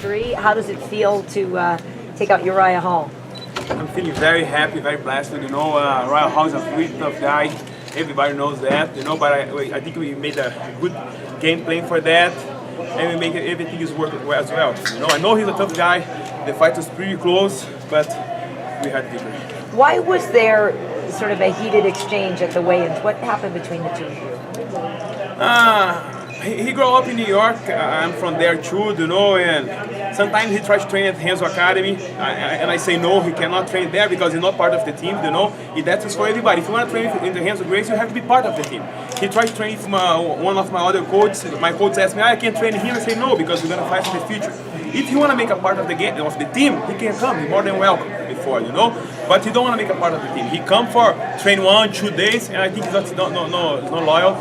victory. How does it feel to take out Uriah Hall? I'm feeling very happy, very blessed. Uriah Hall is a really tough guy. Everybody knows that, but I think we made a good game plan for that, and we make everything is working well as well. I know he's a tough guy. The fight was pretty close, but we had victory. Why was there sort of a heated exchange at the weigh-ins? What happened between the two of you? He grew up in New York. I'm from there too, and sometimes he tries to train at Renzo Academy, and I say no, he cannot train there because he's not part of the team, That's for everybody. If you want to train in the Renzo Grace, you have to be part of the team. He tried to train with one of my other coaches. My coach asked me, I can't train him. I say no, because we're going to fight in the future. If you want to make a part of the game, of the team, he can come. He's more than welcome before, But you don't want to make a part of the team. He come for train 1-2 days, and I think he's not loyal,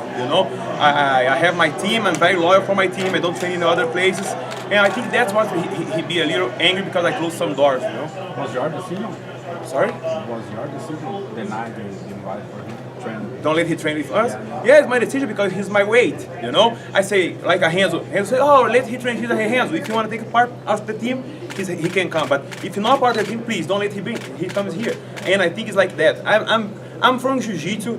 I have my team. I'm very loyal for my team. I don't train in other places, and I think that's what he be a little angry because I closed some doors, Was your decision? Sorry? Was your decision denied the invite for him to train? Don't let him train with us? Yeah, it's my decision because he's my weight, I say, like a Renzo. Renzo say, oh, let him train, he's a Renzo. If you want to take a part of the team, he can come. But if you're not part of the team, please don't let him bring. He comes here. And I think it's like that. I'm from Jiu-Jitsu,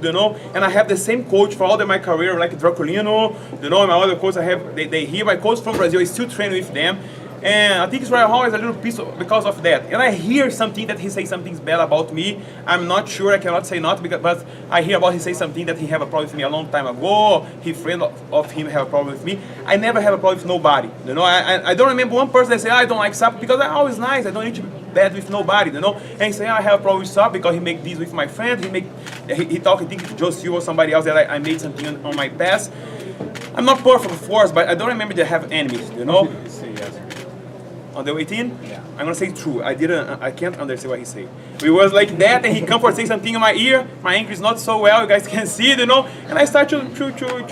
and I have the same coach for all my career, like Draculino, my other coach I have, they here, my coach from Brazil, I still train with them. And I think Uriah Hall is a little piece because of that. And I hear something that he says something bad about me. I'm not sure, I cannot say not, but I hear about he say something that he have a problem with me a long time ago. His friend of him have a problem with me. I never have a problem with nobody. I don't remember one person that say, I don't like Sapo because I'm always nice. I don't need to be bad with nobody, And he say, I have a problem with Sapo because he make this with my friend. He talk, I think it's Joe Silva or somebody else that I made something on my past. I'm not perfect, of course, but I don't remember to have enemies, Say yes. On the 18? Yeah. I'm gonna say true. I can't understand what he say. We was like that, and he come for say something in my ear. My English is not so well. You guys can see it, And I start to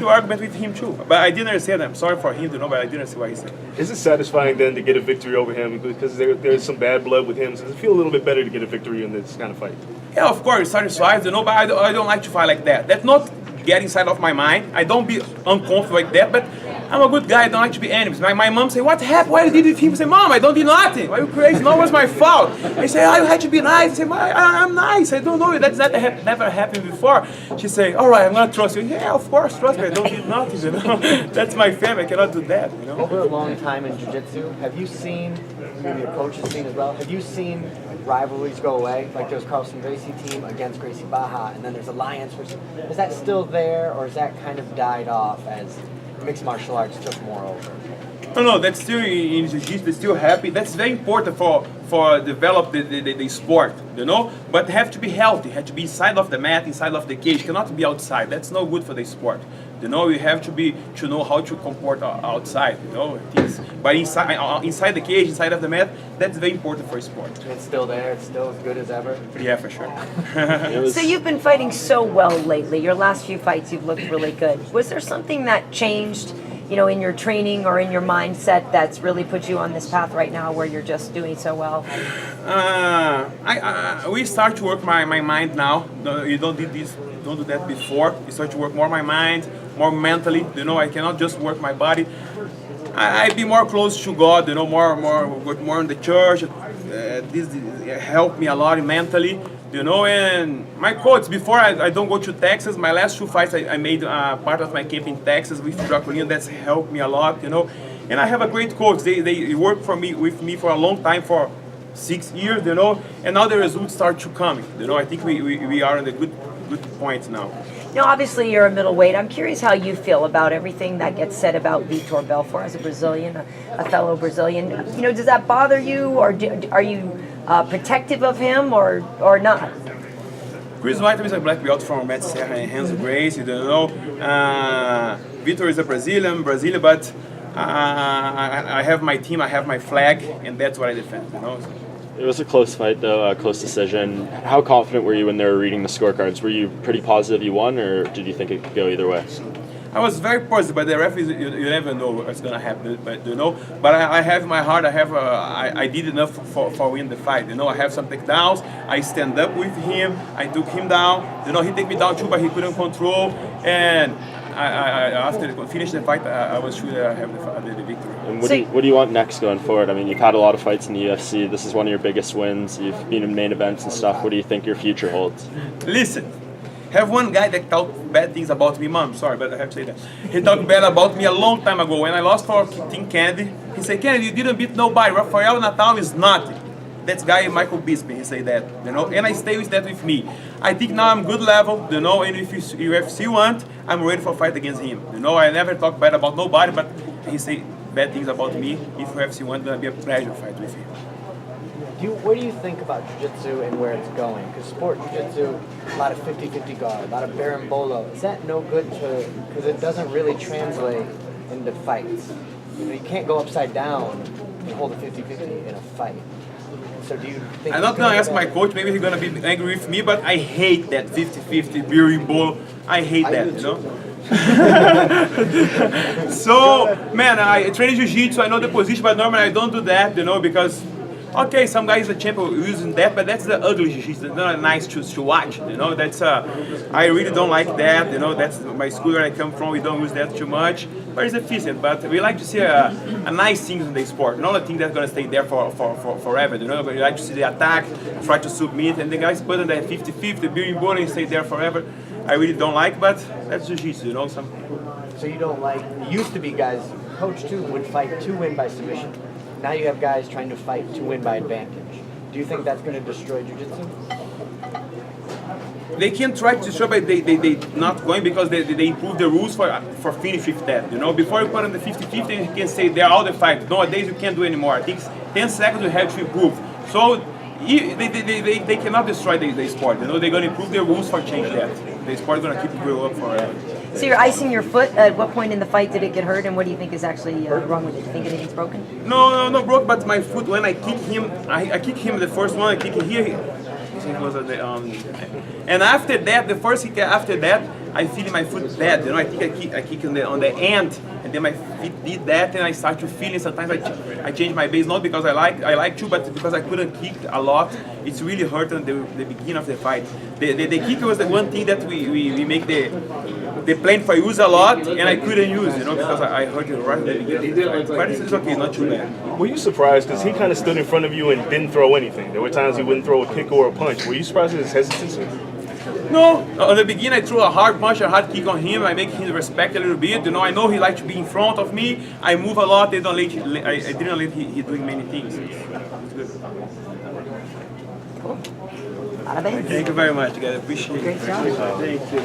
argument with him too. But I didn't understand. I'm sorry for him, but I didn't see what he said. Is it satisfying then to get a victory over him because there's some bad blood with him? Does it feel a little bit better to get a victory in this kind of fight? Yeah, of course, it's satisfied, but I don't like to fight like that. That's not get inside of my mind. I don't be uncomfortable like that, but I'm a good guy. I don't like to be enemies. My mom say, what happened? Why you did it with him? I say, Mom, I don't do nothing. Why are you crazy? No, it was my fault. I say, oh, you had to be nice. I say, I'm nice. I don't know. That's never happened before. She say, all right, I'm going to trust you. Yeah, of course, trust me. I don't do nothing, That's my family. I cannot do that, Over a long time in jiu-jitsu, have you seen, maybe your coach has seen as well, have you seen rivalries go away? Like there's Carlson Gracie team against Gracie Baja, and then there's Alliance. Is that still there, or is that kind of died off as mixed martial arts took more over? No, that's still in Jiu-Jitsu, that's still happy. That's very important for develop the sport, But have to be healthy, have to be inside of the mat, inside of the cage, cannot be outside. That's no good for the sport. You have to know how to comport outside, But inside the cage, inside of the mat, that's very important for sport. It's still there, it's still as good as ever? Yeah, for sure. So you've been fighting so well lately. Your last few fights, you've looked really good. Was there something that changed, in your training or in your mindset that's really put you on this path right now where you're just doing so well? We start to work my mind now. You don't do that before. You start to work more my mind, more mentally. I cannot just work my body. I be more close to God. Work more in the church. This helped me a lot mentally. And my coach, before I don't go to Texas, my last 2 fights I made part of my camp in Texas with Draculino. That's helped me a lot, And I have a great coach. They work with me for a long time, for 6 years, And now the results start to come, I think we are on a good point now. Now, obviously, you're a middleweight. I'm curious how you feel about everything that gets said about Vitor Belfort as a Brazilian, a fellow Brazilian. Does that bother you, or are you protective of him, or not? Chris White is a black belt from Matt Serra and Renzo Gracie, Vitor is a Brazilian, but I have my team, I have my flag, and that's what I defend, It was a close fight, though, a close decision. How confident were you when they were reading the scorecards? Were you pretty positive you won, or did you think it could go either way? I was very positive, but the referees, you never know what's gonna happen, But I have in my heart, I did enough for win the fight, I have some takedowns, I stand up with him, I took him down, he take me down too, but he couldn't control, and after finish the fight, I was sure that I have the victory. And what do you want next going forward? I mean, you've had a lot of fights in the UFC. This is one of your biggest wins. You've been in main events and stuff. What do you think your future holds? Listen, have one guy that talked bad things about me, Mom, sorry, but I have to say that. He talked bad about me a long time ago. When I lost for Team Kennedy, he said, Kennedy, you didn't beat nobody. Rafael Natal is nothing. That guy, Michael Bisping, he said that, you know, and I stay with that with me. I think now I'm good level, you know, and if UFC want, I'm ready for a fight against him. You know, I never talk bad about nobody, but he say bad things about me. If UFC want, it's gonna be a pleasure to fight with him. What do you think about jiu-jitsu and where it's going? Because sport jiu-jitsu, a lot of 50-50 guard, a lot of berimbolo. Is that no good because it doesn't really translate into fights? You know, you can't go upside down and hold a 50-50 in a fight. So do you think I'm not gonna ask my coach, maybe he's gonna be angry with me, but I hate that 50-50 berimbolo. I hate that, you know? So, man, I train jiu-jitsu, I know the position, but normally I don't do that, you know, because okay, some guys are champion using that, but that's the ugly jiu-jitsu. It's not nice to watch, you know. That's I really don't like that, you know. That's my school where I come from. We don't use that too much, but it's efficient. But we like to see a nice things in the sport, not a thing that's gonna stay there for forever, you know. But we like to see the attack, try to submit, and the guys put on that 50-50, being born and stay there forever. I really don't like, but that's jiu-jitsu, you know. So you don't like? It used to be guys, coach too, would fight to win by submission. Now you have guys trying to fight to win by advantage. Do you think that's going to destroy jiu-jitsu? they can try to destroy, but they not going because they improve the rules for finish with that. You know, before you put on the 50-50, you can say they're all the fight. Nowadays you can't do anymore. I think 10 seconds you have to improve. So they cannot destroy the sport. You know, they're going to improve the rules for change that. The sport is going to keep growing up forever. So you're icing your foot. At what point in the fight did it get hurt, and what do you think is actually wrong with it? Do you think anything's broken? No broke, but my foot, when I kick him, I kick him the first one, I kick him here. He was at the, and after that, the first kick after that, I feel my foot dead. You know, I think I kick on the end, and then my feet did that, and I start to feel it. Sometimes I change my base, not because I like to, but because I couldn't kick a lot. It's really hurt at the beginning of the fight. The kick was the one thing that we make the plan for use a lot, and I couldn't use, you know, because I hurt it right at the beginning of the fight. But it's okay, not too bad. Were you surprised? Because he kind of stood in front of you and didn't throw anything. There were times he wouldn't throw a kick or a punch. Were you surprised at his hesitancy? No, at the beginning I threw a hard punch, a hard kick on him. I make him respect a little bit. You know, I know he likes to be in front of me. I move a lot. I didn't let he doing many things. It's good. Cool. Parabéns. Thank you very much, guys. Appreciate it. Great job. Thank you.